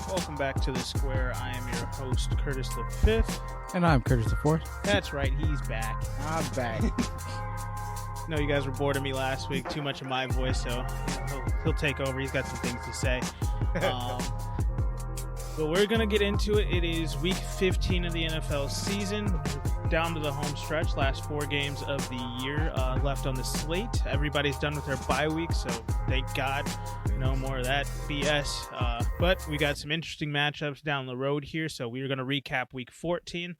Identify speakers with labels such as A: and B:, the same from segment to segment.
A: Welcome back to the Square. I am your host, Curtis the Fifth.
B: And I'm Curtis the Fourth.
A: That's right, he's back.
B: I'm back.
A: No, you guys were bored of me last week. Too much of my voice, so he'll take over. He's got some things to say. But we're going to get into it. It is week 15 of the NFL season. Down to the home stretch. Last 4 games of the year left on the slate. Everybody's done with their bye week, so thank God. No more of that BS. But we got some interesting matchups down the road here, so we're going to recap week 14.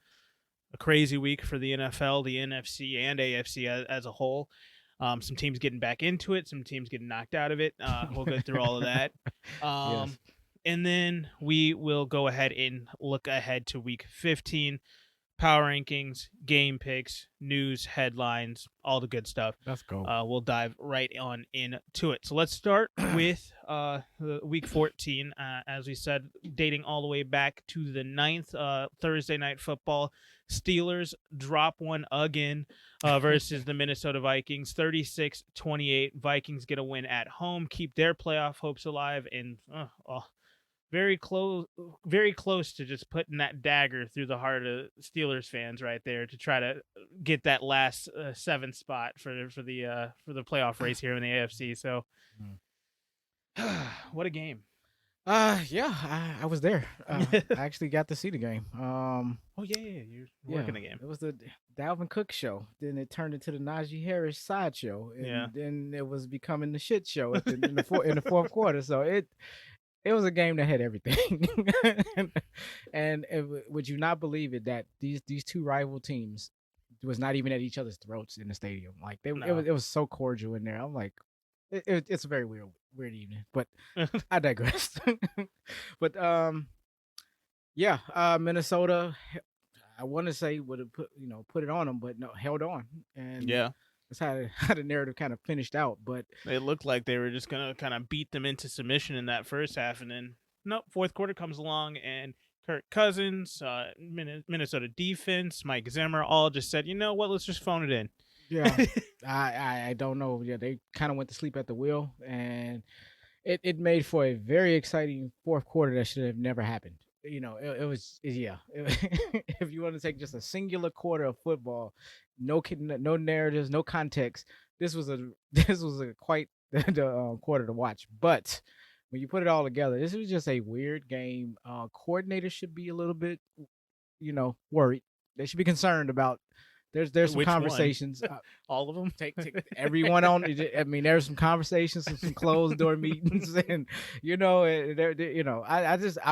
A: A crazy week for the NFL, the NFC, and AFC as a whole. Some teams getting back into it, some teams getting knocked out of it. We'll go through all of that.
B: Yes.
A: And then we will go ahead and look ahead to week 15. Power rankings, game picks, news, headlines, all the good stuff.
B: Let's go.
A: We'll dive right on into it. So let's start with week 14. As we said, dating all the way back to the 9th, Thursday Night Football. Steelers drop one again versus the Minnesota Vikings. 36-28. Vikings get a win at home, keep their playoff hopes alive, and very close to just putting that dagger through the heart of Steelers fans right there to try to get that last 7th spot for the playoff race here in the AFC. So, what a game!
B: Yeah, I was there. I actually got to see the game.
A: You're working the game.
B: It was the Dalvin Cook show. Then it turned into the Najee Harris sideshow, and then it was becoming the shit show in the fourth quarter. So it was a game that had everything. and would you not believe it that these two rival teams was not even at each other's throats in the stadium? Like it was so cordial in there. I'm like, it's a very weird evening. But I digress. But Minnesota, I want to say would have put it on them, but no, held on. And that's how the narrative kind of finished out. But
A: it looked like they were just going to kind of beat them into submission in that first half. And then, fourth quarter comes along and Kirk Cousins, Minnesota defense, Mike Zimmer, all just said, you know what, let's just phone it in.
B: Yeah, I don't know. Yeah, they kind of went to sleep at the wheel. And it made for a very exciting fourth quarter that should have never happened. If you want to take just a singular quarter of football, no narratives, no context, this was quite the quarter to watch. But when you put it all together, this was just a weird game. Coordinators should be a little bit, worried. They should be concerned about. There's some
A: Which
B: one?
A: All of them.
B: Take everyone on. I mean, there's some conversations, some closed door meetings, and I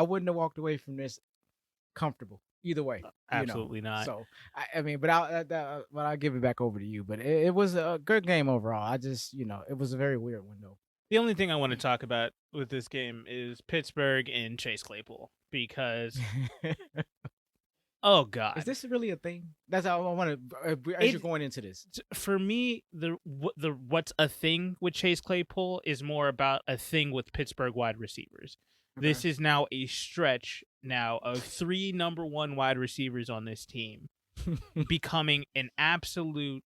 B: wouldn't have walked away from this comfortable either way.
A: Absolutely not.
B: So but I'll give it back over to you. But it was a good game overall. It was a very weird one though.
A: The only thing I want to talk about with this game is Pittsburgh and Chase Claypool because. Oh God!
B: Is this really a thing? That's how I want to. As you're going into this,
A: for me, the what's a thing with Chase Claypool is more about a thing with Pittsburgh wide receivers. Okay. This is now a stretch of 3 number 1 wide receivers on this team becoming an absolute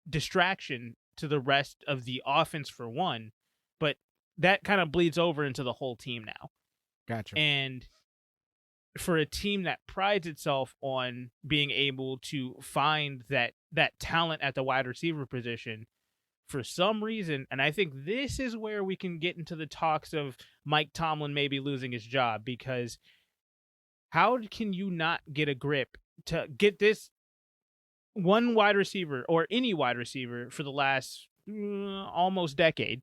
A: distraction to the rest of the offense for one, but that kind of bleeds over into the whole team now.
B: Gotcha.
A: And for a team that prides itself on being able to find that talent at the wide receiver position, for some reason, and I think this is where we can get into the talks of Mike Tomlin maybe losing his job, because how can you not get a grip to get this one wide receiver or any wide receiver for the last almost decade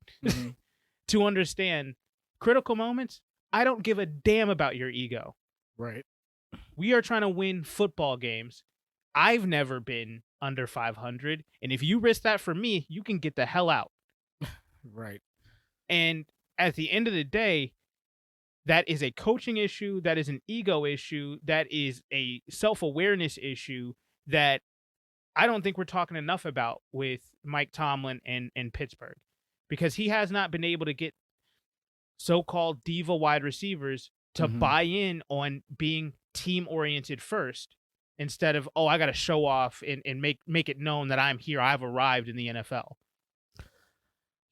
A: to understand critical moments? I don't give a damn about your ego.
B: Right.
A: We are trying to win football games. I've never been under 500. And if you risk that for me, you can get the hell out.
B: Right.
A: And at the end of the day, that is a coaching issue. That is an ego issue. That is a self-awareness issue that I don't think we're talking enough about with Mike Tomlin and Pittsburgh, because he has not been able to get so-called diva wide receivers to buy in on being team-oriented first, instead of, I got to show off and make it known that I'm here. I've arrived in the NFL.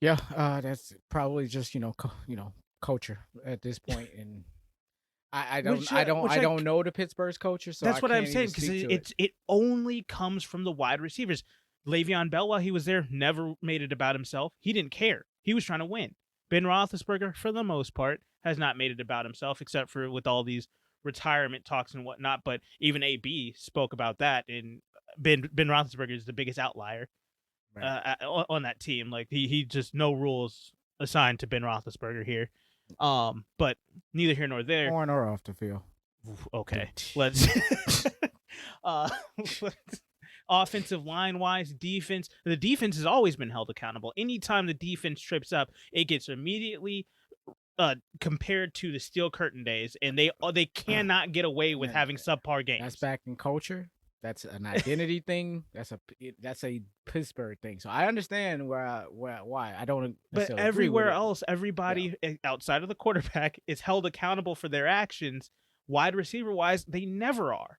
B: Yeah, that's probably just culture at this point, and I
A: Which,
B: don't know the Pittsburgh's culture, so
A: that's
B: I
A: what I'm
B: can't
A: saying,
B: even
A: because
B: speak to it.
A: it only comes from the wide receivers. Le'Veon Bell, while he was there, never made it about himself. He didn't care. He was trying to win. Ben Roethlisberger, for the most part, has not made it about himself, except for with all these retirement talks and whatnot. But even AB spoke about that, and Ben Roethlisberger is the biggest outlier
B: Right.
A: on that team. Like he just no rules assigned to Ben Roethlisberger here. But neither here nor there.
B: On or off the field.
A: Okay, let's. uh, offensive line wise, defense. The defense has always been held accountable. Anytime the defense trips up, it gets immediately compared to the Steel Curtain days, and they cannot get away with having subpar games.
B: That's back in culture. That's an identity thing. That's a Pittsburgh thing. So I understand why I don't.
A: But everywhere else, everybody outside of the quarterback is held accountable for their actions. Wide receiver wise, they never are.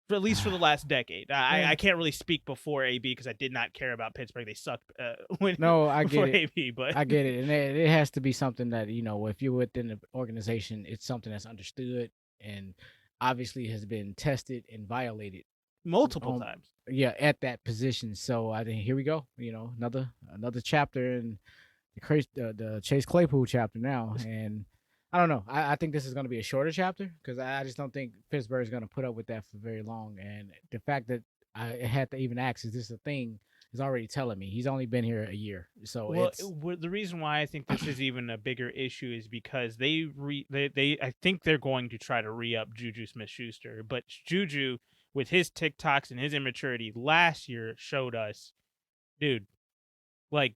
A: For at least for the last decade. I can't really speak before AB because I did not care about Pittsburgh. They sucked
B: I get it.
A: AB, but
B: I get it. And it has to be something that, if you're within the organization, it's something that's understood and obviously has been tested and violated
A: multiple times.
B: Yeah, at that position. So I think here we go. Another chapter in the Chase Claypool chapter now. And I don't know. I think this is going to be a shorter chapter because I just don't think Pittsburgh is going to put up with that for very long. And the fact that I had to even ask, is this a thing, is already telling me he's only been here a year. So
A: the reason why I think this is even a bigger issue is because they I think they're going to try to re-up Juju Smith-Schuster, but Juju with his TikToks and his immaturity last year showed us, dude, like.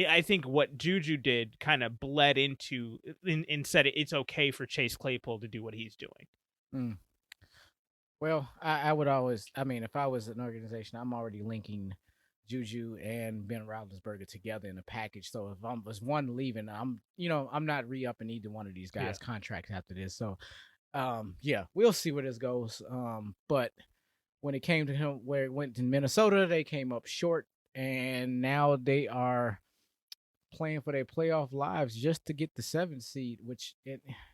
A: I think what Juju did kind of bled into and said it's okay for Chase Claypool to do what he's doing.
B: Well, I would always, if I was an organization, I'm already linking Juju and Ben Roethlisberger together in a package. So if I was one leaving, I'm not re-upping either one of these guys' contracts after this. So, we'll see where this goes. But when it came to him, where it went to Minnesota, they came up short, and now they are playing for their playoff lives just to get the 7th seed, which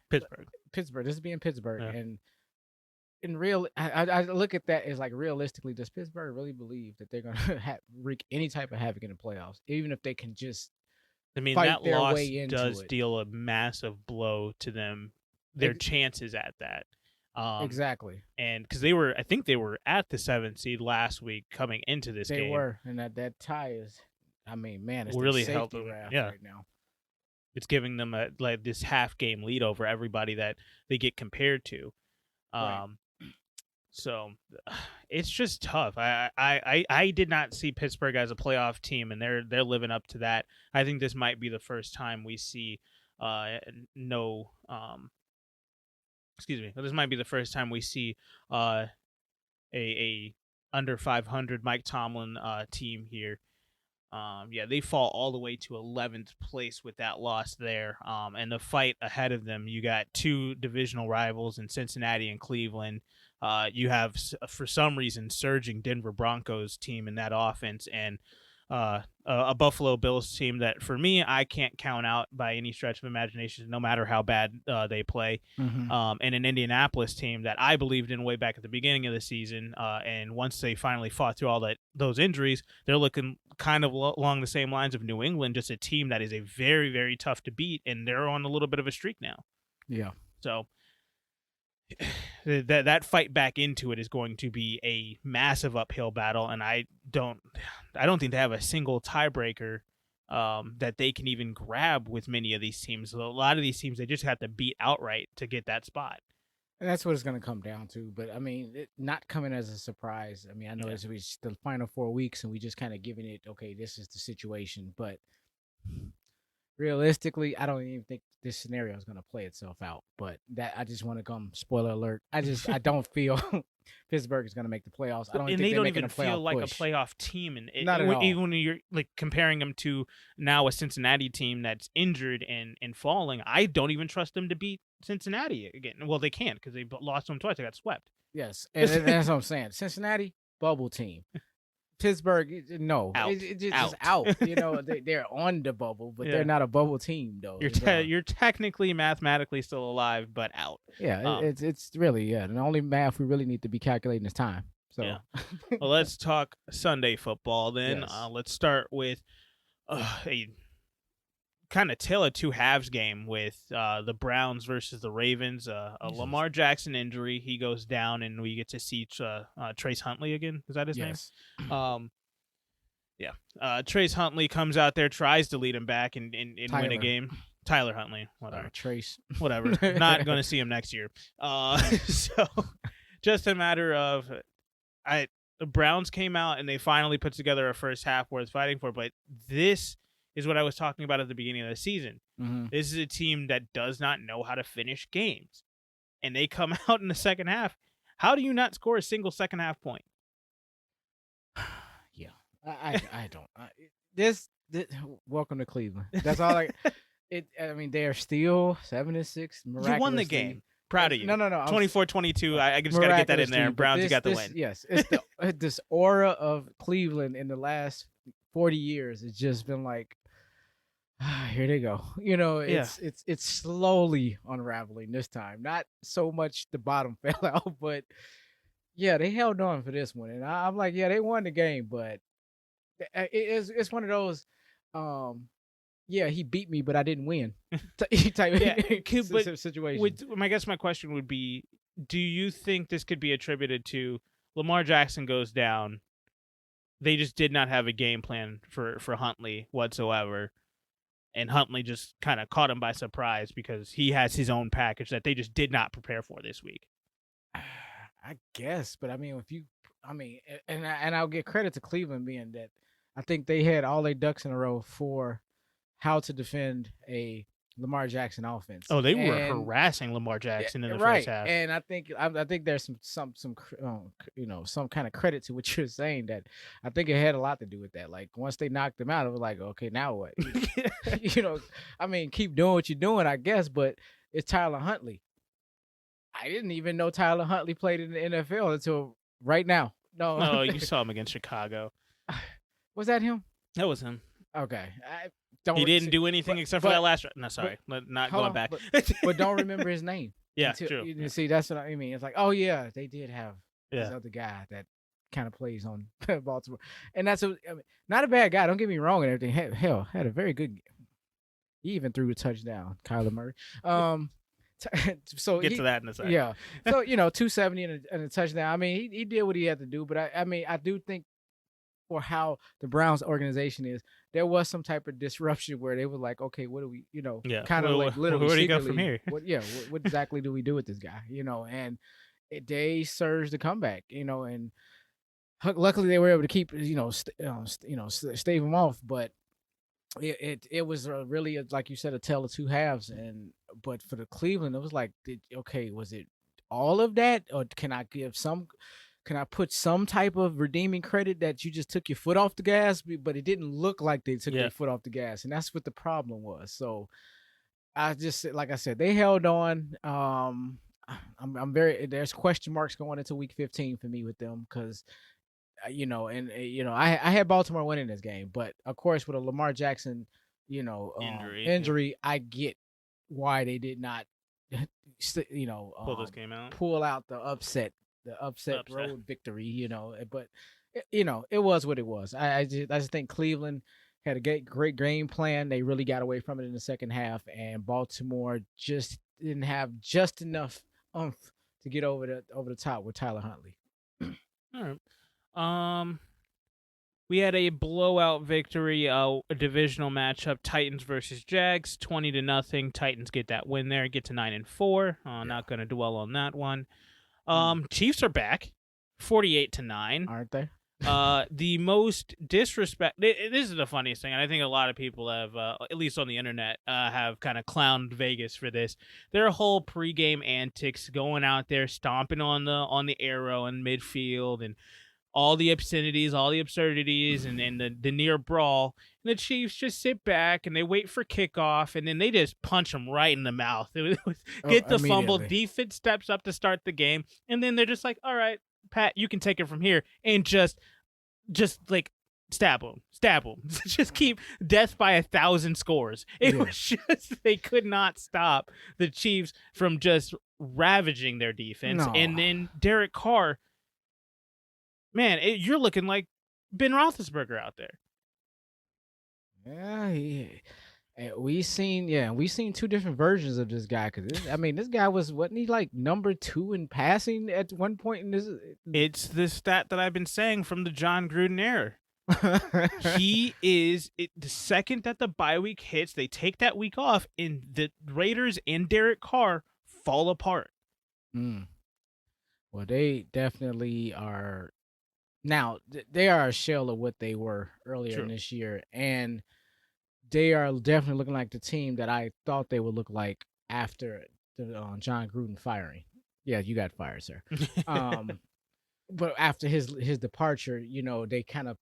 B: Pittsburgh. This is being Pittsburgh, and in real, I look at that as like realistically, does Pittsburgh really believe that they're gonna wreak any type of havoc in the playoffs, even if they can just?
A: That loss does deal a massive blow to them, their chances at that.
B: Exactly,
A: and because I think they were at the 7th seed last week coming into this game.
B: They were, and that tie is. It's
A: really helping
B: right now.
A: It's giving them this half game lead over everybody that they get compared to.
B: Right.
A: So it's just tough. I did not see Pittsburgh as a playoff team, and they're living up to that. I think this might be the first time we see this might be the first time we see a under 500 Mike Tomlin team here. They fall all the way to 11th place with that loss there. And the fight ahead of them, you got 2 divisional rivals in Cincinnati and Cleveland. You have, for some reason, surging Denver Broncos team in that offense, and a Buffalo Bills team that, for me, I can't count out by any stretch of imagination, no matter how bad they play.
B: Mm-hmm.
A: And an Indianapolis team that I believed in way back at the beginning of the season. And once they finally fought through all those injuries, they're looking kind of along the same lines of New England, just a team that is a very, very tough to beat, and they're on a little bit of a streak now.
B: Yeah.
A: So that fight back into it is going to be a massive uphill battle, and I don't think they have a single tiebreaker that they can even grab with many of these teams. A lot of these teams, they just have to beat outright to get that spot.
B: And that's what it's going to come down to. But not coming as a surprise. I know it's the final 4 weeks, and we just kind of giving it, okay, this is the situation. But realistically, I don't even think this scenario is going to play itself out. But I just want to come, spoiler alert, I don't feel Pittsburgh is going to make the playoffs. I don't think
A: they don't
B: even
A: feel like
B: push.
A: A playoff team. And
B: not at all.
A: Even when you're like comparing them to now a Cincinnati team that's injured and falling, I don't even trust them to beat Cincinnati again. Well, they can't because they lost them twice. They got swept.
B: Yes, and that's what I'm saying. Cincinnati, bubble team. Pittsburgh, no,
A: Out.
B: it just
A: Out.
B: is out. They're on the bubble, but they're not a bubble team though.
A: You're technically mathematically still alive, but out.
B: Yeah, it's really the only math we really need to be calculating is time. So
A: yeah. Well, let's talk Sunday football then.
B: Yes.
A: Let's start with a kind of tale of two halves game with the Browns versus the Ravens. A Lamar Jackson injury, he goes down, and we get to see Trace Huntley again. Is that his name? Trace Huntley comes out there, tries to lead him back and win a game. Tyler Huntley, whatever.
B: Trace,
A: whatever. Not going to see him next year. So just a matter of the Browns came out and they finally put together a first half worth fighting for. But this is what I was talking about at the beginning of the season.
B: Mm-hmm.
A: This is a team that does not know how to finish games, and they come out in the second half. How do you not score a single second half point?
B: Yeah, I don't. This welcome to Cleveland. That's all I. I mean, they are still 7-6.
A: You won the game. Proud of you.
B: No.
A: 24-22. I just got to get that in there. Browns, you got the win.
B: Yes, it's this aura of Cleveland in the last 40 years. It's just been like, here they go. It's slowly unraveling this time. Not so much the bottom fell out, but yeah, they held on for this one. And I'm like, yeah, they won the game, but it's one of those. Yeah, he beat me, but I didn't win. Type situation.
A: I guess my question would be, do you think this could be attributed to Lamar Jackson goes down? They just did not have a game plan for Huntley whatsoever. And Huntley just kind of caught him by surprise because he has his own package that they just did not prepare for this week.
B: I guess, but I mean, and I'll give credit to Cleveland being that I think they had all their ducks in a row for how to defend a Lamar Jackson offense.
A: Oh, they were harassing Lamar Jackson in the first half.
B: And I think there's some kind of credit to what you're saying, that I think it had a lot to do with that. Like once they knocked him out, it was like, okay, now what? Keep doing what you're doing, I guess, but it's Tyler Huntley. I didn't even know Tyler Huntley played in the NFL until right now.
A: No, you saw him against Chicago.
B: Was that him?
A: That was him.
B: Okay.
A: He didn't do anything except for that last. No, sorry, not going back.
B: But don't remember his name.
A: Yeah, true.
B: You see, that's what I mean. It's like, oh yeah, they did have this other guy that kind of plays on Baltimore, and that's not a bad guy. Don't get me wrong and everything. Had a very good. He even threw a touchdown, Kyler Murray. So
A: get to that in a second.
B: Yeah. So 270 and a touchdown. I mean, he did what he had to do, but I do think, for how the Browns organization is, there was some type of disruption where they were like, okay, what do we, kind of like literally,
A: where do you go from here?
B: What exactly do we do with this guy, and they surged the comeback, and luckily they were able to keep, stave him off, but it was really, like you said, a tale of two halves, but for the Cleveland, it was like, was it all of that, or can I put some type of redeeming credit that you just took your foot off the gas, but it didn't look like they took their foot off the gas, and that's what the problem was. So I just, like I said, they held on. There's question marks going into week 15 for me with them because, I had Baltimore winning this game, but of course with a Lamar Jackson, injury, I get why they did not,
A: pull this game out,
B: pull out the upset road victory, but it was what it was. I just think Cleveland had a great game plan. They really got away from it in the second half, and Baltimore just didn't have just enough oomph to get over the top with Tyler Huntley.
A: All right. We had a blowout victory, a divisional matchup, Titans versus Jags, 20-0. Titans get that win there, get to 9-4. Not going to dwell on that one. Chiefs are back, 48-9.
B: Aren't they?
A: The most disrespect. This is the funniest thing, and I think a lot of people have, at least on the internet, have kind of clowned Vegas for this. Their whole pregame antics, going out there, stomping on the arrow in midfield, and all the obscenities, all the absurdities, and the near brawl. And the Chiefs just sit back and they wait for kickoff, and then they just punch them right in the mouth. Get the fumble. Defense steps up to start the game, and then they're just like, all right, Pat, you can take it from here. And just just like stab them. Just keep death by 1,000 scores. It was just they could not stop the Chiefs from just ravaging their defense.
B: No.
A: And then Derek Carr, man, you're looking like Ben Roethlisberger out there.
B: Yeah, we seen two different versions of this guy. Because this guy wasn't he like number 2 in passing at one point in this?
A: It's the stat that I've been saying from the John Gruden era. He is the second that the bye week hits, they take that week off, and the Raiders and Derek Carr fall apart.
B: Well, they definitely are. Now they are a shell of what they were earlier in this year, and they are definitely looking like the team that I thought they would look like after the John Gruden firing. Yeah, you got fired, sir. But after his departure, they kind of,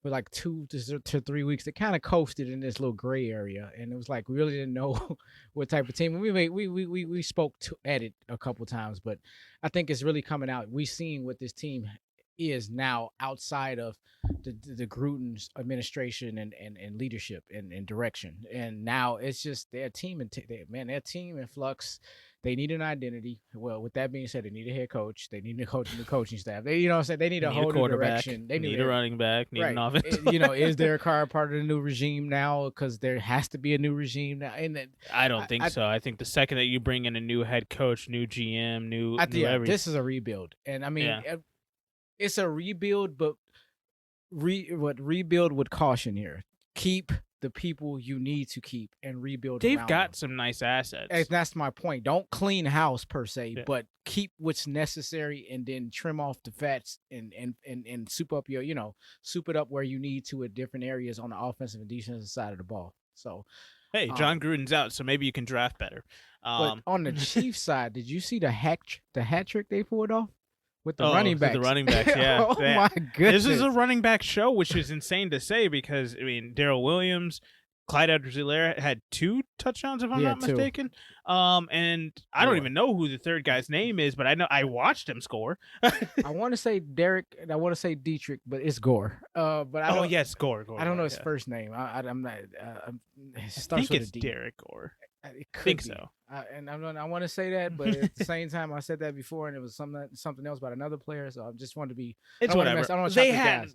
B: for like 2 to 3 weeks, they kind of coasted in this little gray area, and it was like we really didn't know what type of team. We spoke at it a couple times, but I think it's really coming out. We've seen what this team is now outside of the Gruden's administration and leadership and direction, and now it's just their team their team in flux. They need an identity. Well, with that being said, they need a head coach. They need a coaching staff. They need a whole new direction. They
A: need a running back. Need an offense.
B: Is Derek Carr part of the new regime now? Because there has to be a new regime now. And
A: I don't think so. I think the second that you bring in a new head coach, new GM, new everything,
B: this is a rebuild. And it's a rebuild, but rebuild with caution here. Keep the people you need to keep and rebuild.
A: They've got some nice assets.
B: And that's my point. Don't clean house per se, but keep what's necessary and then trim off the fats and soup up soup it up where you need to at different areas on the offensive and defensive side of the ball. So,
A: hey, John Gruden's out, so maybe you can draft better.
B: But on the Chiefs side, did you see the hat trick they pulled off? With the running backs.
A: The running backs, yeah.
B: My goodness.
A: This is a running back show, which is insane to say because, Darrell Williams, Clyde Edwards-Helaire had 2 touchdowns, if I'm not mistaken. And I don't even know who the third guy's name is, but I know I watched him score.
B: I want to say Derek, and I want to say Dietrich, but it's Gore. But
A: yes, Gore.
B: I don't know his first name. I'm not.
A: I think it's Derek Gore.
B: I think so. And I want to say that, but at the same time, I said that before, and it was something else about another player. So I just wanted to be.
A: It's whatever. They had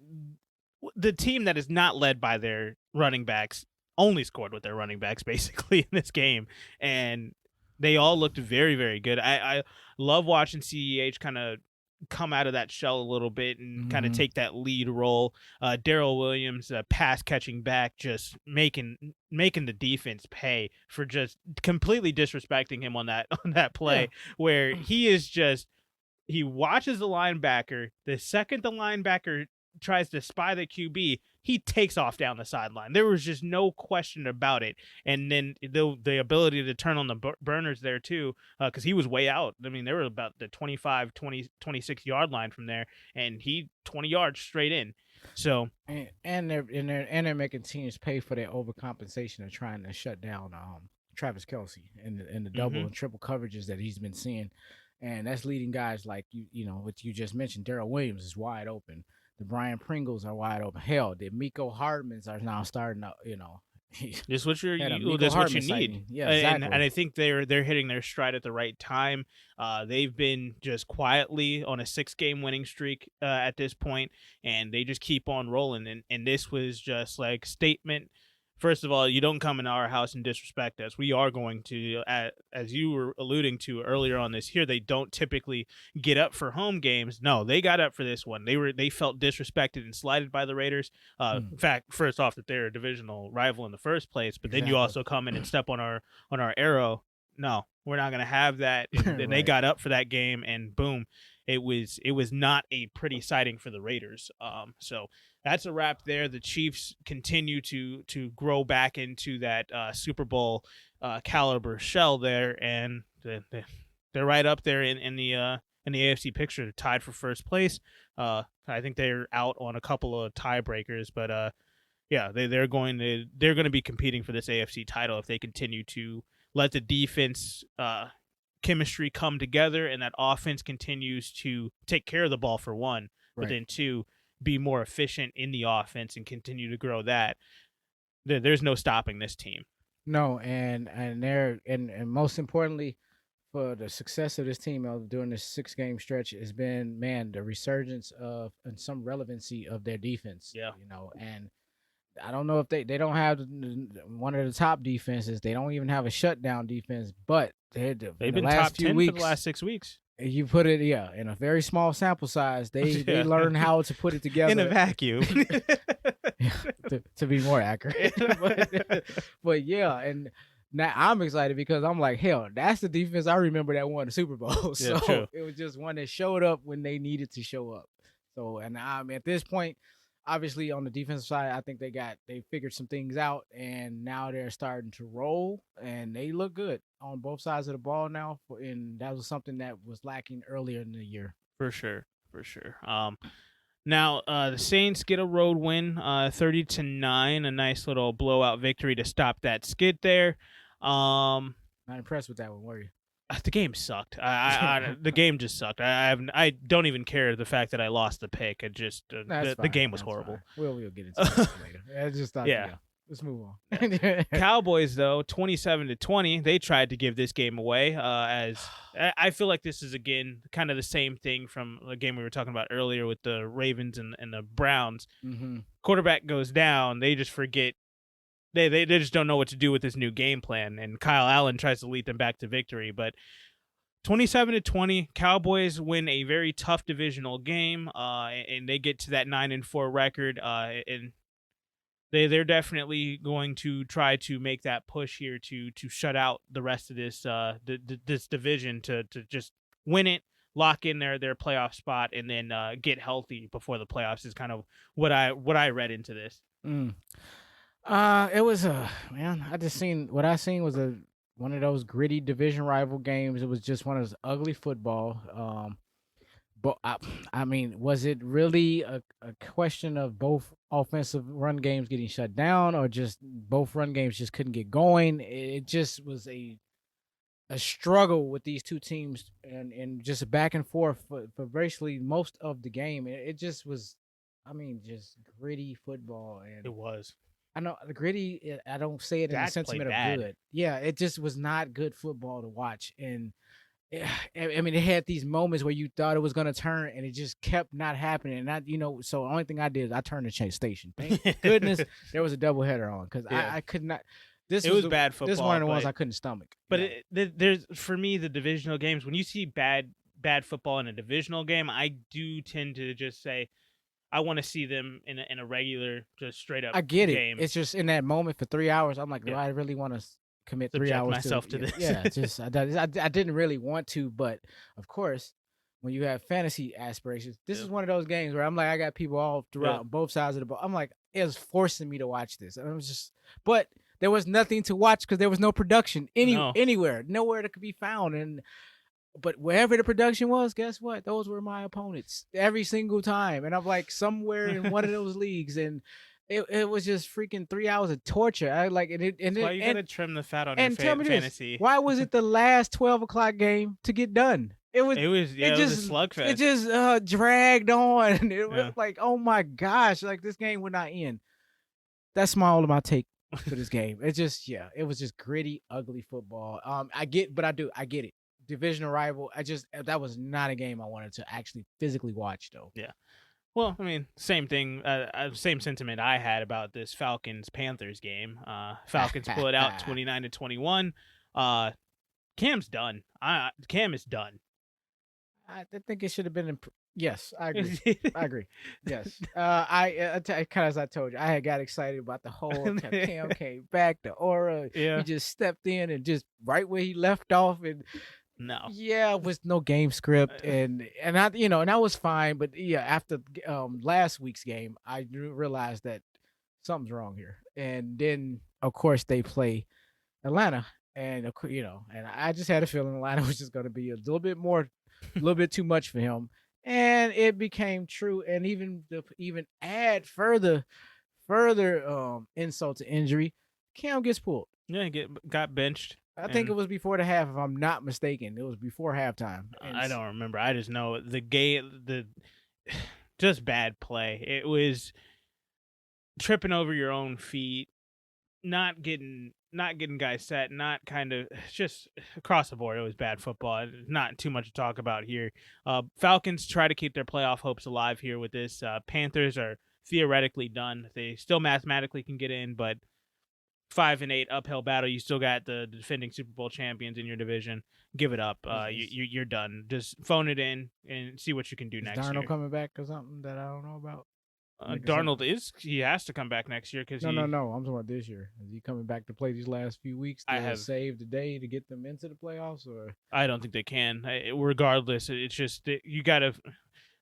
A: the team that is not led by their running backs only scored with their running backs basically in this game, and they all looked very, very good. I love watching CEH kind of come out of that shell a little bit and kind of take that lead role. Darrell Williams, pass catching back, just making the defense pay for just completely disrespecting him on that play where he watches the linebacker. The second the linebacker tries to spy the QB, he takes off down the sideline. There was just no question about it. And then the ability to turn on the burners there too, because he was way out. They were about the 25, 20, 26 yard line from there, and he 20 yards straight in. So
B: and they're making teams pay for their overcompensation of trying to shut down Travis Kelce and the double and triple coverages that he's been seeing, and that's leading guys like what you just mentioned. Darrell Williams is wide open. The Brian Pringles are wide open. Hell, the Miko Hardmans are now starting to,
A: That's what you need.
B: Yeah, exactly.
A: And I think they're hitting their stride at the right time. They've been just quietly on a 6-game winning streak at this point, and they just keep on rolling. And this was just like statement. First of all, you don't come in our house and disrespect us. We are going to, as you were alluding to earlier on this here, they don't typically get up for home games. No, they got up for this one. They felt disrespected and slighted by the Raiders. In fact, first off, that they're a divisional rival in the first place, but then you also come in and step on our arrow. No, we're not going to have that. And they got up for that game, and boom, it was not a pretty sighting for the Raiders. So that's a wrap there. The Chiefs continue to grow back into that Super Bowl caliber shell there, and they're right up there in the AFC picture. They're tied for first place. I think they're out on a couple of tiebreakers, but they're going to be competing for this AFC title if they continue to let the defense chemistry come together and that offense continues to take care of the ball for one, but then 2, be more efficient in the offense and continue to grow that, there's no stopping this team.
B: No, and most importantly, for the success of this team during this 6-game stretch has been, man, the resurgence of and some relevancy of their defense.
A: Yeah.
B: And I don't know if they don't have one of the top defenses. They don't even have a shutdown defense, but
A: they've been top 10 for the last 6 weeks.
B: You put it, in a very small sample size. They learn how to put it together
A: in a vacuum,
B: to be more accurate. but yeah, and now I'm excited because I'm like, hell, that's the defense I remember that won the Super Bowl. So it was just one that showed up when they needed to show up. So, and at this point, obviously on the defensive side, I think they figured some things out, and now they're starting to roll, and they look good on both sides of the ball now. And that was something that was lacking earlier in the year.
A: For sure. Now the Saints get a road win, 30-9, a nice little blowout victory to stop that skid there.
B: Not impressed with that one, were you?
A: The game sucked. The game just sucked. I don't even care the fact that I lost the pick. It just the game was horrible.
B: We'll get into that later. I just thought, let's move on.
A: Cowboys, though, 27-20, they tried to give this game away. As I feel like this is again kind of the same thing from the game we were talking about earlier with the Ravens and the Browns.
B: Mm-hmm.
A: Quarterback goes down, they just forget. They just don't know what to do with this new game plan, and Kyle Allen tries to lead them back to victory. But 27-20, Cowboys win a very tough divisional game, and they get to that 9-4 record. And they're definitely going to try to make that push here to shut out the rest of this this division to just win it, lock in their playoff spot, and then get healthy before the playoffs is kind of what I read into this.
B: It was what I seen was one of those gritty division rival games. It was just one of those ugly football. But I mean, was it really a question of both offensive run games getting shut down, or just both run games just couldn't get going? It just was a struggle with these two teams, and just back and forth for basically most of the game. It just was, just gritty football. And
A: it was.
B: I know the gritty. I don't say it in the sentiment of good. Yeah, it just was not good football to watch, and it had these moments where you thought it was gonna turn, and it just kept not happening. And so the only thing I did is I turned to change station. Thank goodness there was a doubleheader on, because I could not. It was bad football. This is one of the ones I couldn't stomach.
A: But there's, for me, the divisional games, when you see bad football in a divisional game, I do tend to just say, I want to see them in a regular, just straight up.
B: I get
A: game.
B: It's just in that moment for 3 hours. I'm like, do I really want to commit 3 hours
A: myself to this?
B: Yeah, just I didn't really want to, but of course, when you have fantasy aspirations, this is one of those games where I'm like, I got people all throughout both sides of the ball. I'm like, it was forcing me to watch this, and I was just, but there was nothing to watch because there was no production anywhere, nowhere that could be found, but wherever the production was, guess what? Those were my opponents every single time. And I'm like somewhere in one of those leagues, and it was just freaking 3 hours of torture. I like it. And
A: why you gotta trim the fat on your fantasy?
B: Why was it the last 12 o'clock game to get done? It was a slugfest. It just dragged on. It was like, oh my gosh, like this game would not end. That's all of my take for this game. It just, it was just gritty, ugly football. I get it. Divisional rival. That was not a game I wanted to actually physically watch, though.
A: Yeah. Well, same thing, same sentiment I had about this Falcons-Panthers game. Falcons pull it out 29-21. Cam's done. Cam is done.
B: I think it should have been. Yes, I agree. I agree. Yes. I kind of, as I told you, I had got excited about the whole Cam came back, the aura.
A: Yeah.
B: He just stepped in and just right where he left off, and it was no game script, and that was fine. But after last week's game, I realized that something's wrong here. And then of course they play Atlanta, and and I just had a feeling Atlanta was just going to be a little bit too much for him, and it became true. And even add further insult to injury, Cam gets pulled.
A: Yeah, got benched.
B: I think it was before the half, if I'm not mistaken. It was before halftime.
A: I don't remember. I just know the game. just bad play. It was tripping over your own feet, not getting guys set, not kind of just across the board. It was bad football. Not too much to talk about here. Falcons try to keep their playoff hopes alive here with this. Panthers are theoretically done. They still mathematically can get in, but 5-8 uphill battle. You still got the defending Super Bowl champions in your division. Give it up. You're done. Just phone it in and see what you can do next year.
B: Darnold coming back or something that I don't know about?
A: Darnold he has to come back next year because
B: no. I'm talking about this year. Is he coming back to play these last few weeks to save the day to get them into the playoffs? Or
A: I don't think they can. Regardless, it's just you got to.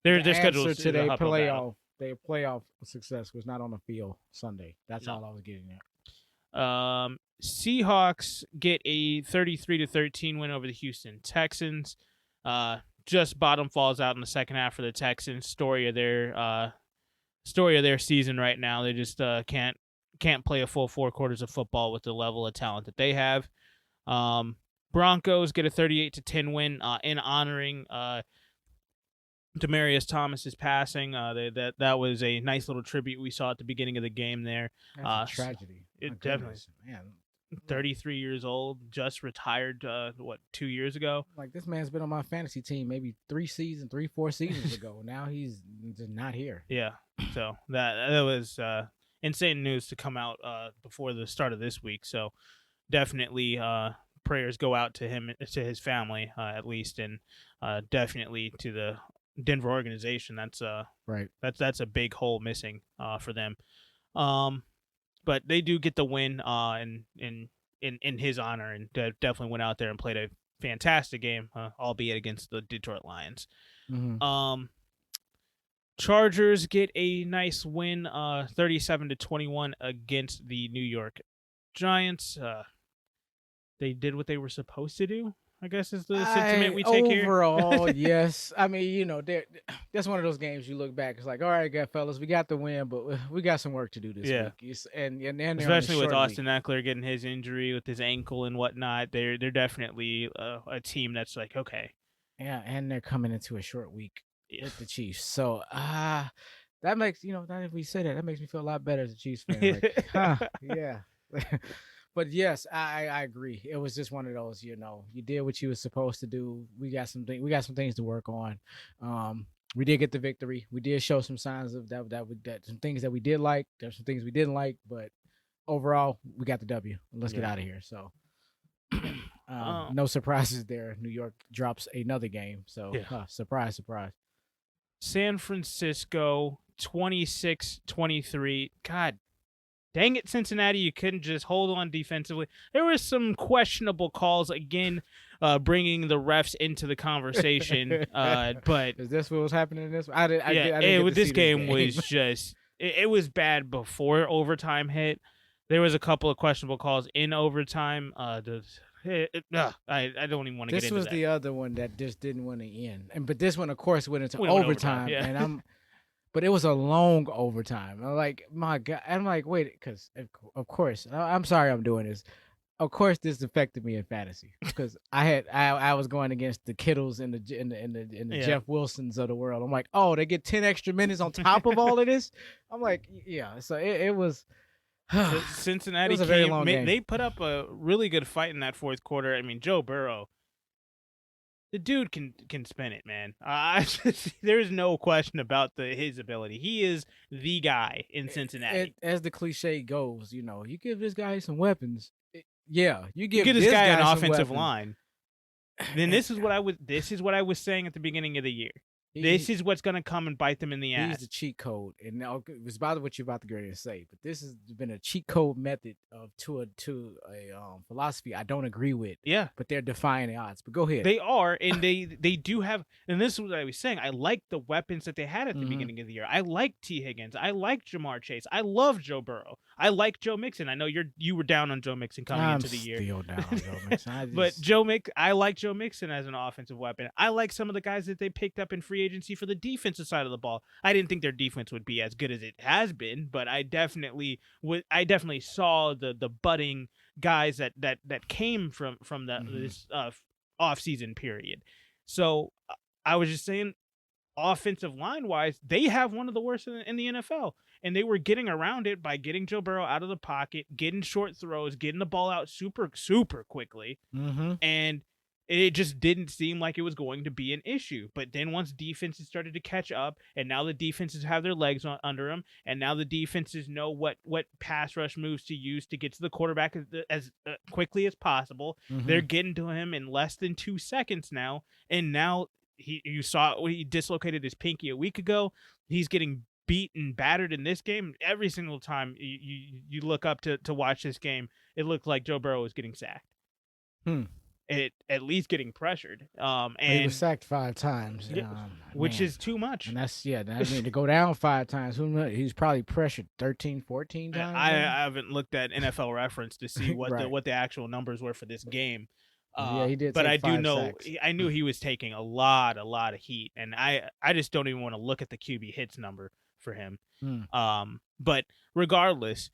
A: Their schedule
B: to their playoff. Their playoff success was not on the field Sunday. That's all I was getting at.
A: Seahawks get a 33-13 win over the Houston Texans. Just bottom falls out in the second half for the Texans. Story of their season right now. They just can't play a full 4 quarters of football with the level of talent that they have. Broncos get a 38-10 win in honoring Demaryius Thomas's passing. That was a nice little tribute we saw at the beginning of the game there.
B: That's a tragedy.
A: It definitely, man. 33 years old, just retired. 2 years ago?
B: Like, this man's been on my fantasy team maybe 4 seasons ago. Now he's just not here.
A: Yeah. So that was insane news to come out before the start of this week. So definitely prayers go out to him, to his family at least, and definitely to the Denver organization. That's
B: right.
A: That's a big hole missing for them. But they do get the win in his honor, and definitely went out there and played a fantastic game, albeit against the Detroit Lions.
B: Mm-hmm.
A: Chargers get a nice win, 37-21 against the New York Giants. They did what they were supposed to do, I guess, is the sentiment we take here.
B: Overall, yes. I mean, that's one of those games you look back. It's like, all right, fellas, we got the win, but we got some work to do this week. And
A: especially with Austin Eckler getting his injury with his ankle and whatnot, they're definitely a team that's like, okay.
B: Yeah, and they're coming into a short week with the Chiefs. So that makes, now if we say that makes me feel a lot better as a Chiefs fan. Like, yeah. But yes, I agree. It was just one of those, you did what you were supposed to do. We got some things to work on. We did get the victory. We did show some signs of that some things that we did like. There's some things we didn't like, but overall, we got the W. Let's get out of here. So no surprises there. New York drops another game. So surprise.
A: San Francisco 26-23. God dang it, Cincinnati, you couldn't just hold on defensively. There were some questionable calls, again, bringing the refs into the conversation. But
B: is this what was happening in this?
A: This game was just it was bad before overtime hit. There was a couple of questionable calls in overtime. I don't even want to get into that. This
B: was the other one that just didn't want to end. But this one, of course, went into overtime. And but it was a long overtime. I'm like, my God. I'm like, wait, because of course, I'm sorry I'm doing this. Of course, this affected me in fantasy because I was going against the Kittles and the Jeff Wilsons of the world. I'm like, oh, they get 10 extra minutes on top of all of this. I'm like, yeah. So it was.
A: Cincinnati game. They put up a really good fight in that fourth quarter. I mean, Joe Burrow. The dude can spin it, man. There's no question about his ability. He is the guy in Cincinnati.
B: As the cliche goes, you give this guy some weapons. You give
A: this guy an offensive line. Then this is what I was saying at the beginning of the year. This is what's going to come and bite them in the ass.
B: He's the cheat code. And now it was about what you're about to go and say, but this has been a cheat code method to a philosophy I don't agree with.
A: Yeah.
B: But they're defying the odds. But go ahead.
A: They are, and they do have, and this is what I was saying. I like the weapons that they had at the beginning of the year. I like T. Higgins. I like Jamar Chase. I love Joe Burrow. I like Joe Mixon. I know you were down on Joe Mixon coming into the year.
B: I'm still down on Joe Mixon.
A: But I like Joe Mixon as an offensive weapon. I like some of the guys that they picked up in free agency for the defensive side of the ball. I didn't think their defense would be as good as it has been, but I definitely saw the budding guys that came from this off-season period. So I was just saying, offensive line wise, they have one of the worst in the NFL. And they were getting around it by getting Joe Burrow out of the pocket, getting short throws, getting the ball out super, super quickly.
B: Mm-hmm.
A: And it just didn't seem like it was going to be an issue. But then once defenses started to catch up, and now the defenses have their legs under them, and now the defenses know what pass rush moves to use to get to the quarterback as quickly as possible.
B: Mm-hmm.
A: They're getting to him in less than 2 seconds now. And now you saw he dislocated his pinky a week ago. He's getting beat and battered in this game. Every single time you look up to watch this game, it looked like Joe Burrow was getting sacked. It at least getting pressured. And
B: he was sacked 5 times,
A: which is too much.
B: And that's to go down 5 times. Who knows? He's probably pressured 13, 14 times.
A: I haven't looked at NFL Reference to see what
B: Right.
A: what the actual numbers were for this game.
B: He did.
A: But I do know
B: sacks.
A: I knew he was taking a lot of heat, and I just don't even want to look at the QB hits number for him. But regardless,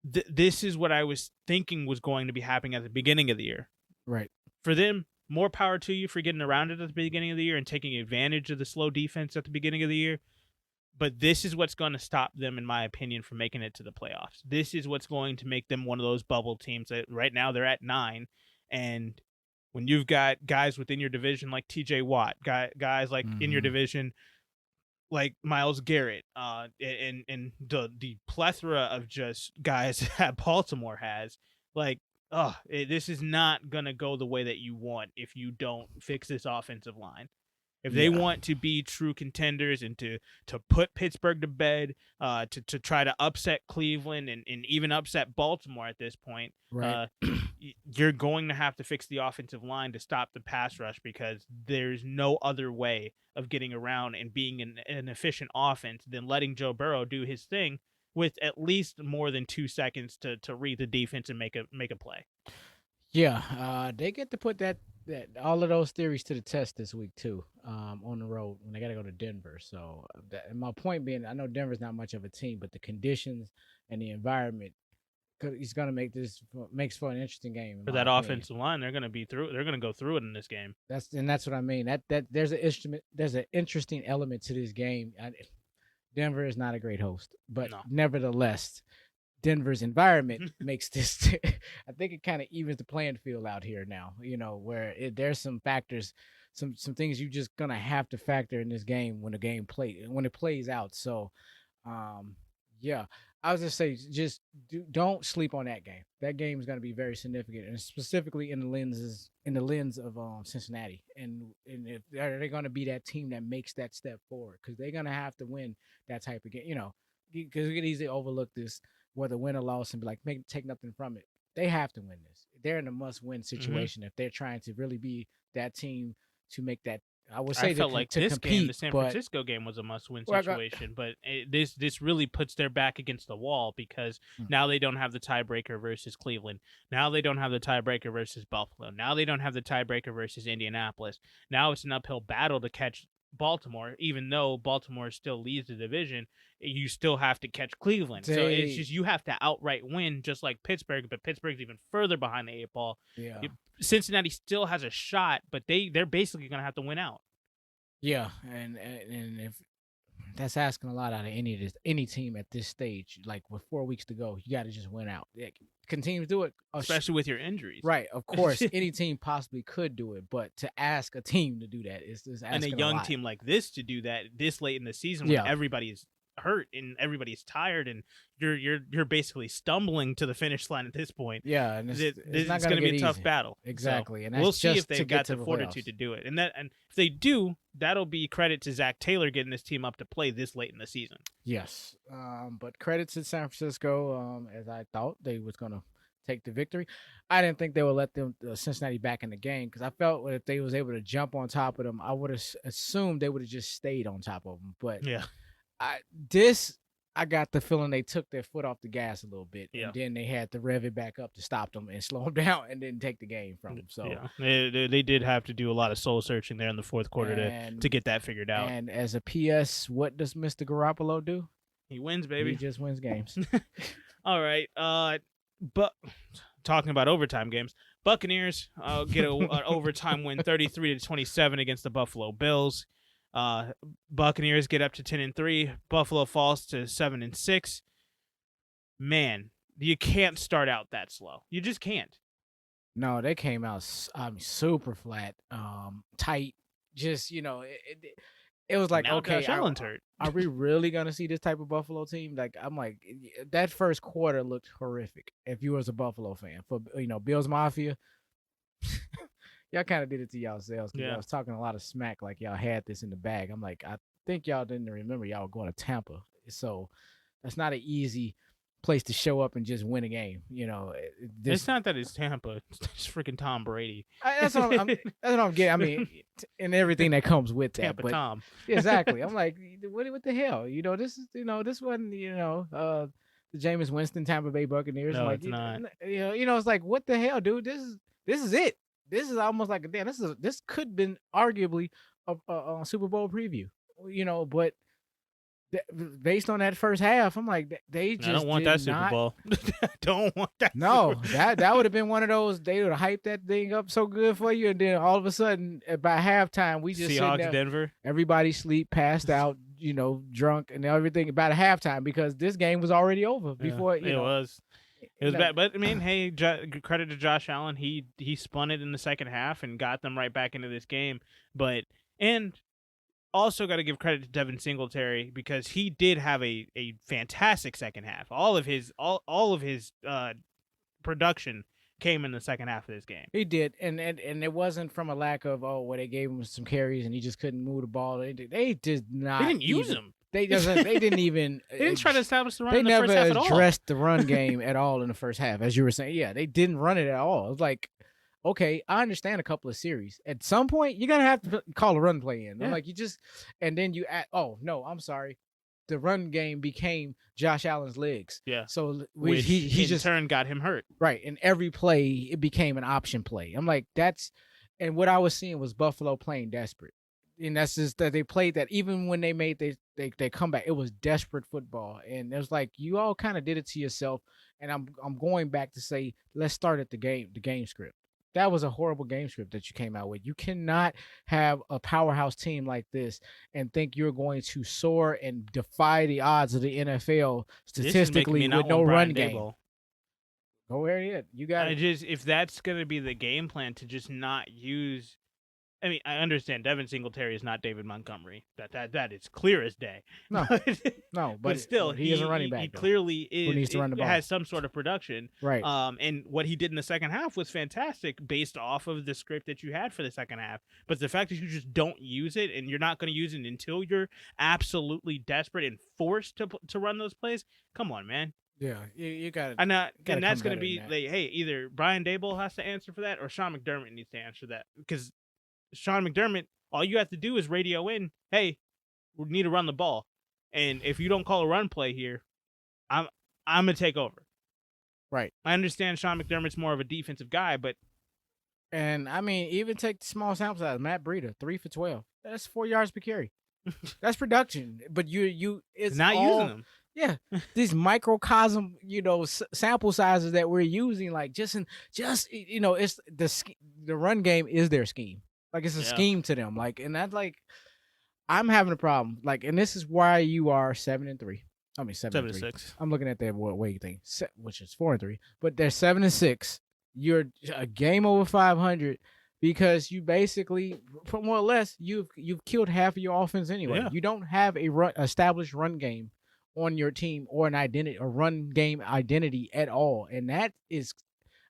A: this is what I was thinking was going to be happening at the beginning of the year.
B: Right.
A: For them, more power to you for getting around it at the beginning of the year and taking advantage of the slow defense at the beginning of the year. But this is what's going to stop them, in my opinion, from making it to the playoffs. This is what's going to make them one of those bubble teams that right now they're at 9. And when you've got guys within your division like TJ Watt, guys like in your division like Myles Garrett, and the plethora of just guys that Baltimore has, like, this is not going to go the way that you want if you don't fix this offensive line. If they want to be true contenders and to put Pittsburgh to bed, to try to upset Cleveland and even upset Baltimore at this point,
B: right.
A: You're going to have to fix the offensive line to stop the pass rush, because there's no other way of getting around and being an efficient offense than letting Joe Burrow do his thing with at least more than 2 seconds to read the defense and make a play.
B: Yeah, they get to put that all of those theories to the test this week too, on the road when they got to go to Denver. So, and my point being, I know Denver's not much of a team, but the conditions and the environment, he's gonna makes for an interesting game
A: for that offensive line. They're gonna go through it in this game.
B: That's what I mean. That there's an interesting element to this game. Denver is not a great host, but nevertheless, Denver's environment makes this. I think it kind of evens the playing field out here now. Where there's some factors, some things you just gonna have to factor in this game when it plays out. So, yeah, I was just say, don't sleep on that game. That game is gonna be very significant, and specifically in the lens of Cincinnati. And if are they gonna be that team that makes that step forward? Because they're gonna have to win that type of game. Because we can easily overlook this, whether win or loss, and be like, take nothing from it. They have to win this. They're in a must-win situation if they're trying to really be that team to make that. I would say
A: I felt like this
B: compete,
A: game, the San Francisco game, was a must-win situation, but this really puts their back against the wall, because now they don't have the tiebreaker versus Cleveland. Now they don't have the tiebreaker versus Buffalo. Now they don't have the tiebreaker versus Indianapolis. Now it's an uphill battle to catch Baltimore, even though Baltimore still leads the division. You still have to catch Cleveland. So it's just, you have to outright win, just like Pittsburgh, but Pittsburgh's even further behind the 8 ball.
B: Yeah.
A: Cincinnati still has a shot, but they're basically going to have to win out.
B: Yeah, and if that's asking a lot out of any team at this stage, like with 4 weeks to go, you got to just win out. Can teams do it?
A: Especially with your injuries.
B: Right, of course, any team possibly could do it, but to ask a team to do that is asking
A: and a young team like this to do that this late in the season when everybody's hurt and everybody's tired and you're basically stumbling to the finish line at this point.
B: Yeah, and
A: it's going to be a tough battle.
B: Exactly,
A: so
B: and that's
A: we'll see if
B: they've
A: got the fortitude to do it. And if they do, that'll be credit to Zach Taylor getting this team up to play this late in the season.
B: Yes, but credit to San Francisco, as I thought they was going to take the victory. I didn't think they would let them Cincinnati back in the game, because I felt if they was able to jump on top of them, I would have assumed they would have just stayed on top of them. But
A: yeah.
B: I got the feeling they took their foot off the gas a little bit, and then they had to rev it back up to stop them and slow them down, and then take the game from them. So
A: they did have to do a lot of soul searching there in the fourth quarter to get that figured out.
B: And as a PS, what does Mr. Garoppolo do?
A: He wins, baby.
B: He just wins games.
A: All right, but talking about overtime games, Buccaneers get an overtime win, 33-27 against the Buffalo Bills. Buccaneers get up to 10-3. Buffalo falls to 7-6. Man, you can't start out that slow. You just can't.
B: No, they came out super flat, tight. Just it was like,
A: Now
B: okay,
A: Josh Allen's hurt.
B: are we really gonna see this type of Buffalo team? Like, I'm like, that first quarter looked horrific. If you was a Buffalo fan, for Bills Mafia, y'all kind of did it to yourselves because y'all was talking a lot of smack, like y'all had this in the bag. I'm like, I think y'all didn't remember y'all were going to Tampa, so that's not an easy place to show up and just win a game.
A: It's not that it's Tampa. It's freaking Tom Brady.
B: That's what I'm getting. I mean, and everything that comes with that.
A: Tampa Tom.
B: Exactly. I'm like, what the hell? This is this wasn't the Jameis Winston Tampa Bay Buccaneers.
A: No,
B: like,
A: it's not.
B: It's like, what the hell, dude? This is it. This is almost like damn. This could have been arguably a Super Bowl preview. But. Based on that first half, I'm like, they just
A: I don't want that Super Bowl. Don't want that.
B: No, that would have been one of those. They would have hyped that thing up so good for you, and then all of a sudden, by halftime, we just
A: Seahawks Denver.
B: Everybody sleep, passed out, drunk, and everything about halftime because this game was already over before.
A: It was bad, but I mean, hey, credit to Josh Allen. He spun it in the second half and got them right back into this game. And also got to give credit to Devin Singletary because he did have a fantastic second half. All of his production came in the second half of this game.
B: He did, and it wasn't from a lack of where they gave him some carries and he just couldn't move the ball. They did not.
A: They didn't use him.
B: They didn't even.
A: They didn't try to establish the run.
B: They
A: in the first half at all.
B: never addressed the run game at all in the first half, as you were saying. Yeah, they didn't run it at all. It was like, okay, I understand a couple of series. At some point, you're gonna have to call a run play in. I'm like, and then you add. Oh no, I'm sorry. The run game became Josh Allen's legs.
A: Yeah.
B: So
A: he just turn got him hurt.
B: Right. And every play it became an option play. I'm like, and what I was seeing was Buffalo playing desperate. And that's just that they played that even when they made they come back, it was desperate football. And it was like you all kind of did it to yourself. And I'm going back to say, let's start at the game script. That was a horrible game script that you came out with. You cannot have a powerhouse team like this and think you're going to soar and defy the odds of the NFL statistically with no run game. Go ahead. You got it.
A: If that's going to be the game plan to just not use. I mean, I understand Devin Singletary is not David Montgomery. That is clear as day.
B: No, but
A: still,
B: he is a running back.
A: He clearly
B: needs to run the ball.
A: Has some sort of production,
B: right?
A: And what he did in the second half was fantastic, based off of the script that you had for the second half. But the fact that you just don't use it, and you're not going to use it until you're absolutely desperate and forced to run those plays. Come on, man.
B: Yeah, you got it.
A: And that's going to be like, hey, either Brian Daboll has to answer for that, or Sean McDermott needs to answer that, because Sean McDermott, all you have to do is radio in, hey, we need to run the ball. And if you don't call a run play here, I'm going to take over.
B: Right.
A: I understand Sean McDermott's more of a defensive guy, but.
B: And, I mean, even take the small sample size. Matt Breida, 3 for 12. That's 4 yards per carry. That's production. But it's
A: not using them.
B: Yeah. These microcosm, sample sizes that we're using, like, it's the run game is their scheme. Like, it's a scheme to them. Like, and that's like, I'm having a problem. Like, and this is why you are 7-3. I mean, 7-6. I'm looking at their weight thing, which is 4-3. But they're 7-6. You're a game over 500 because you basically, more or less, you've killed half of your offense anyway. Yeah. You don't have a established run game on your team or an identity, a run game identity at all, and that is.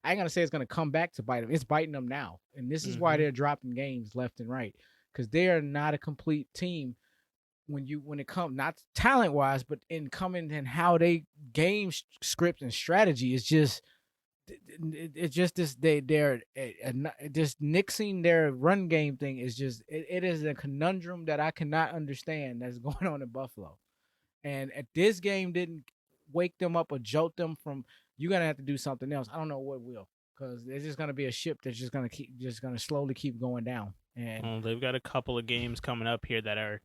B: I ain't gonna say it's gonna come back to bite them. It's biting them now, and this is why they're dropping games left and right, because they are not a complete team when it comes, not talent wise, but in coming and how they game script and strategy is just. It's just this. They're just nixing their run game thing is just. It is a conundrum that I cannot understand that's going on in Buffalo, and at this game didn't wake them up or jolt them from. You're gonna have to do something else. I don't know what will, because there's just gonna be a ship that's just gonna slowly keep going down. And
A: they've got a couple of games coming up here that are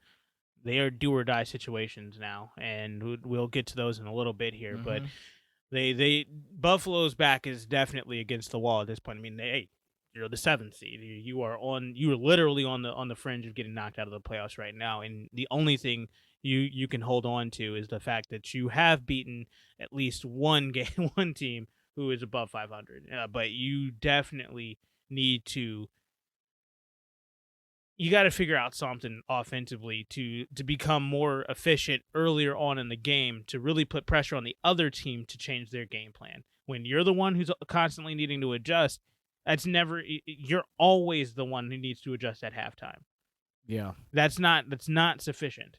A: do or die situations now, and we'll get to those in a little bit here. But Buffalo's back is definitely against the wall at this point. I mean, you're the 7th seed. You are literally on the fringe of getting knocked out of the playoffs right now, and the only thing you can hold on to is the fact that you have beaten at least one team who is above 500. But you definitely need to. You got to figure out something offensively to become more efficient earlier on in the game to really put pressure on the other team to change their game plan. When you're the one who's constantly needing to adjust, you're always the one who needs to adjust at halftime.
B: Yeah.
A: That's not sufficient.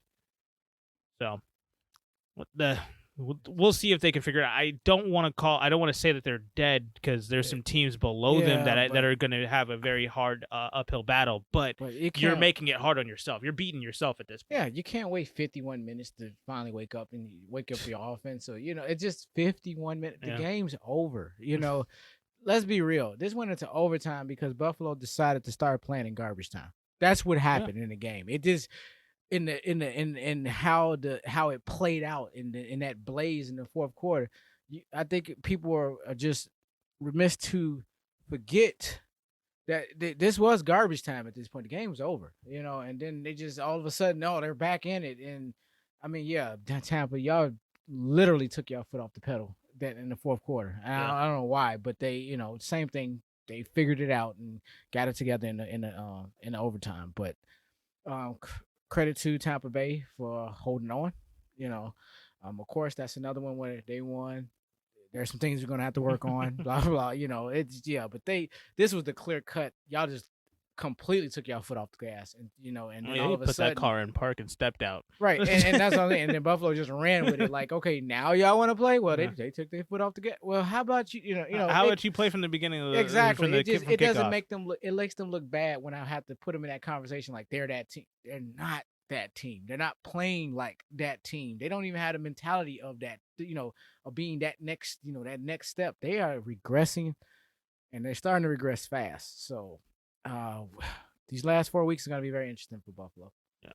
A: So we'll see if they can figure it out. I don't want to say that they're dead because there's some teams below them that are going to have a very hard uphill battle, but you're making it hard on yourself. You're beating yourself at this point.
B: Yeah, you can't wait 51 minutes to finally wake up for your offense. So, it's just 51 minutes. The game's over. Let's be real. This went into overtime because Buffalo decided to start playing in garbage time. That's what happened in the game. It just in how it played out in that blaze in the fourth quarter. I think people are just remiss to forget that this was garbage time at this point. The game was over, and then they just all of a sudden, they're back in it. And I mean, Tampa, y'all literally took your foot off the pedal that in the fourth quarter. I don't know why, but they, same thing. They figured it out and got it together in the overtime. But credit to Tampa Bay for holding on. Of course, that's another one where they won. There's some things we're gonna have to work on. Blah blah. But this was the clear cut. Y'all just completely took y'all foot off the gas, and and all of a sudden
A: put that car in park and stepped out.
B: Right, and that's what I'm saying. And then Buffalo just ran with it, like, okay, now y'all want to play? Well, they took their foot off the gas. Well, how about you?
A: How about you play from the beginning of the
B: exactly? It doesn't
A: kickoff.
B: make them look. It makes them look bad when I have to put them in that conversation like they're that team. They're not that team. They're not playing like that team. They don't even have the mentality of that. Of being that next. That next step. They are regressing, and they're starting to regress fast. So. These last 4 weeks are going to be very interesting for Buffalo.
A: Yeah.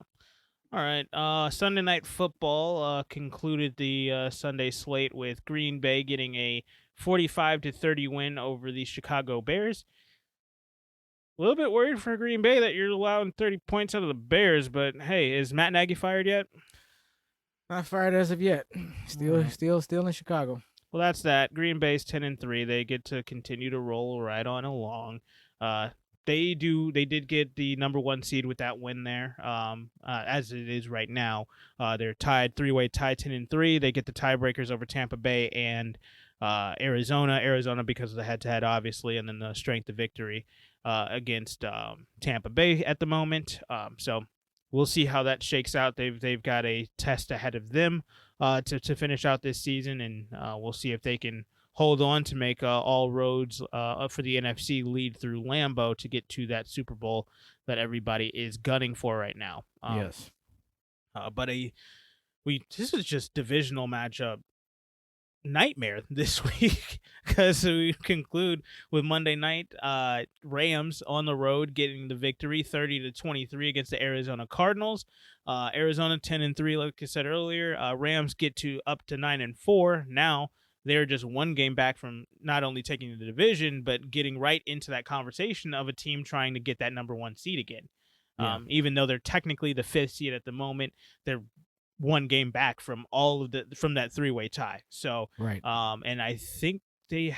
A: All right. Sunday Night Football concluded the Sunday slate with Green Bay getting a 45-30 win over the Chicago Bears. A little bit worried for Green Bay that you're allowing 30 points out of the Bears, but hey, is Matt Nagy fired yet?
B: Not fired as of yet. Still in Chicago.
A: Well, that's that. Green Bay's 10-3. They get to continue to roll right on along. They did get the number 1 seed with that win there, as it is right now. They're tied, 3-way tie, 10-3. They get the tiebreakers over Tampa Bay and Arizona. Arizona because of the head-to-head, obviously, and then the strength of victory against Tampa Bay at the moment. So we'll see how that shakes out. They've got a test ahead of them to finish out this season, and we'll see if they can hold on to make all roads for the NFC lead through Lambeau to get to that Super Bowl that everybody is gunning for right now.
B: Yes.
A: But this is just divisional matchup nightmare this week because we conclude with Monday night Rams on the road getting the victory 30-23 against the Arizona Cardinals. Arizona 10-3, like I said earlier. Rams get up to 9-4 now. They're just one game back from not only taking the division, but getting right into that conversation of a team trying to get that number 1 seed again. Yeah. Even though they're technically the 5th seed at the moment, they're one game back from from that 3-way tie. So,
B: right.
A: And I think they've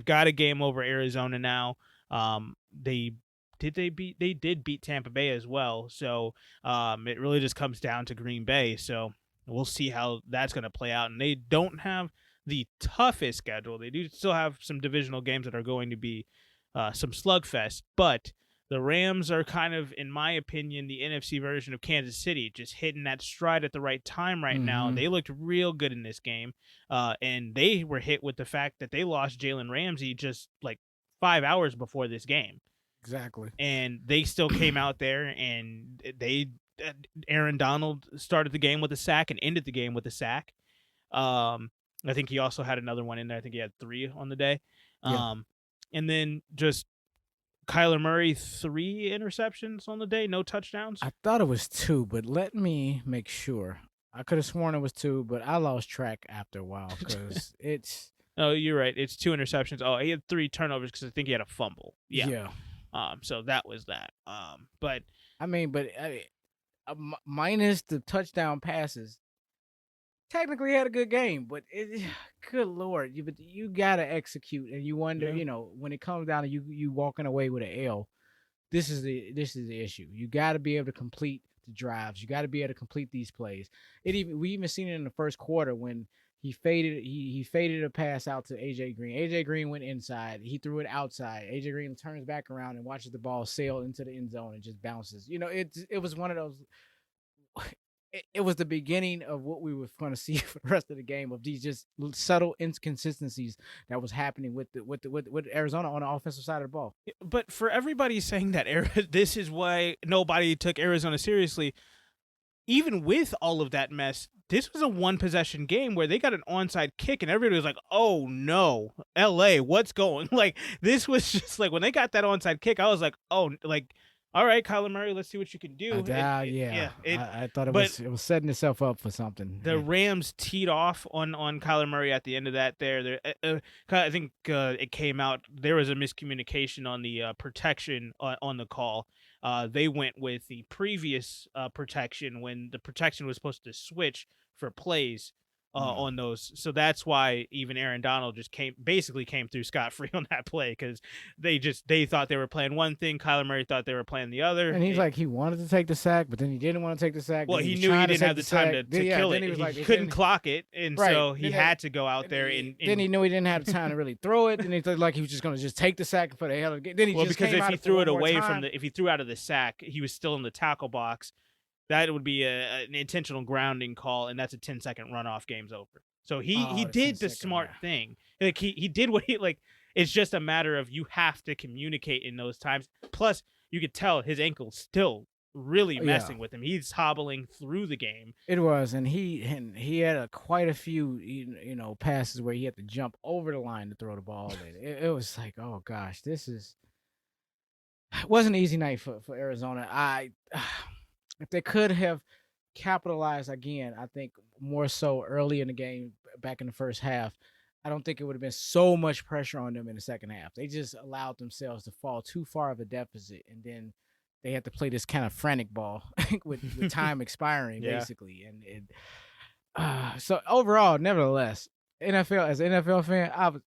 A: got a game over Arizona now. They did beat Tampa Bay as well. So, it really just comes down to Green Bay. So. We'll see how that's going to play out. And they don't have the toughest schedule. They do still have some divisional games that are going to be some slugfest. But the Rams are kind of, in my opinion, the NFC version of Kansas City, just hitting that stride at the right time right now. They looked real good in this game. And they were hit with the fact that they lost Jalen Ramsey just like 5 hours before this game.
B: Exactly.
A: And they still came out there and Aaron Donald started the game with a sack and ended the game with a sack. I think he also had another one in there. I think he had 3 on the day. And then just Kyler Murray, 3 interceptions on the day, no touchdowns.
B: I thought it was 2, but let me make sure. I could have sworn it was 2, but I lost track after a while because
A: Oh, you're right. It's 2 interceptions. Oh, he had 3 turnovers because I think he had a fumble. Yeah. So that was that. But
B: minus the touchdown passes, technically had a good game, but good Lord, you gotta execute, and you wonder, when it comes down to you walking away with an L, this is the issue. You got to be able to complete the drives. You got to be able to complete these plays. We even seen it in the first quarter when he faded a pass out to AJ Green. AJ Green went inside. He threw it outside. AJ Green turns back around and watches the ball sail into the end zone and just bounces. It was one of those. It was the beginning of what we were going to see for the rest of the game, of these just subtle inconsistencies that was happening with Arizona on the offensive side of the ball.
A: But for everybody saying that this is why nobody took Arizona seriously, even with all of that mess, this was a 1-possession game where they got an onside kick and everybody was like, "Oh no, LA, what's going?" Like, this was just like, when they got that onside kick, I was like, "Oh, like, all right, Kyler Murray, let's see what you can do."
B: I thought it was setting itself up for something.
A: The Rams teed off on Kyler Murray at the end of that. I think it came out there was a miscommunication on the protection on the call. They went with the previous protection when the protection was supposed to switch for plays on those. So that's why even Aaron Donald just came through scot-free on that play, because they thought they were playing one thing. Kyler Murray thought they were playing the other.
B: And he wanted to take the sack, but then he didn't want to take the sack.
A: Well, he knew he didn't have the time to kill it. He couldn't clock it, and so he had to go out there.
B: Then he knew he didn't have the time to really throw it, and he thought like he was just going to just take the sack for the hell of it. Then
A: because if he threw it away if he threw out of the sack, he was still in the tackle box. That would be an intentional grounding call, and that's a 10-second runoff. Game's over. So he did the smart thing. Like he did what he like. It's just a matter of you have to communicate in those times. Plus, you could tell his ankle's still really messing with him. He's hobbling through the game.
B: It was, and he had quite a few passes where he had to jump over the line to throw the ball. It was like, oh gosh, it wasn't an easy night for Arizona. If they could have capitalized again, I think more so early in the game, back in the first half, I don't think it would have been so much pressure on them in the second half. They just allowed themselves to fall too far of a deficit, and then they had to play this kind of frantic ball with time expiring, basically. And so overall, nevertheless, as an NFL fan, I was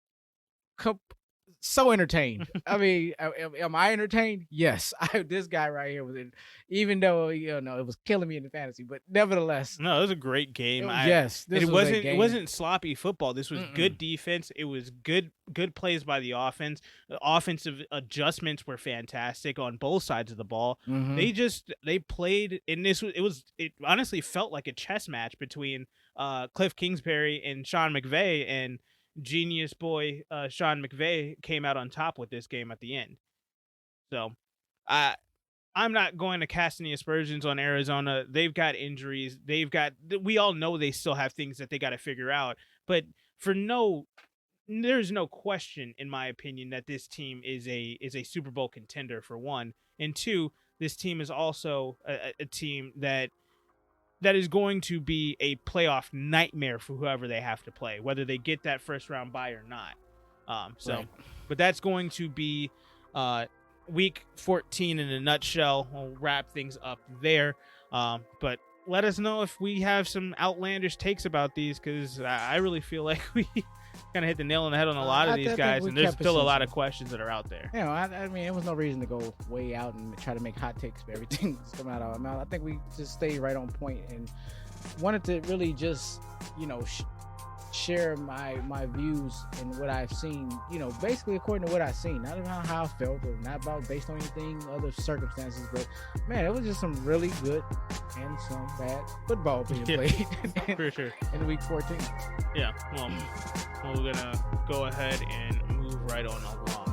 B: so entertained. I mean, am I entertained? Yes. This guy right here was in, even though it was killing me in the fantasy, but nevertheless,
A: no, it was a great game.
B: It
A: wasn't sloppy football. This was good defense. It was good plays by the offense. The offensive adjustments were fantastic on both sides of the ball. They played in this. It honestly felt like a chess match between Cliff Kingsbury and Sean McVay, and genius boy Sean McVay came out on top with this game at the end. So I'm not going to cast any aspersions on Arizona. They've got injuries. We all know they still have things that they got to figure out. But there's no question, in my opinion, that this team is a Super Bowl contender, for one. And two, this team is also a team that is going to be a playoff nightmare for whoever they have to play, whether they get that first round bye or not. Right. But that's going to be week 14 in a nutshell. We'll wrap things up there. But let us know if we have some outlandish takes about these, because I really feel like we kind of hit the nail on the head on a lot of these guys, and there's still a lot of questions that are out there.
B: I mean, there was no reason to go way out and try to make hot takes for everything that's coming out of our mouth. I think we just stayed right on point and wanted to really just, share my views and what I've seen, basically according to what I've seen, not about how I felt or not about based on anything, other circumstances, but man, it was just some really good and some bad football being played
A: for sure
B: in week 14.
A: Yeah, well, we're gonna go ahead and move right on along.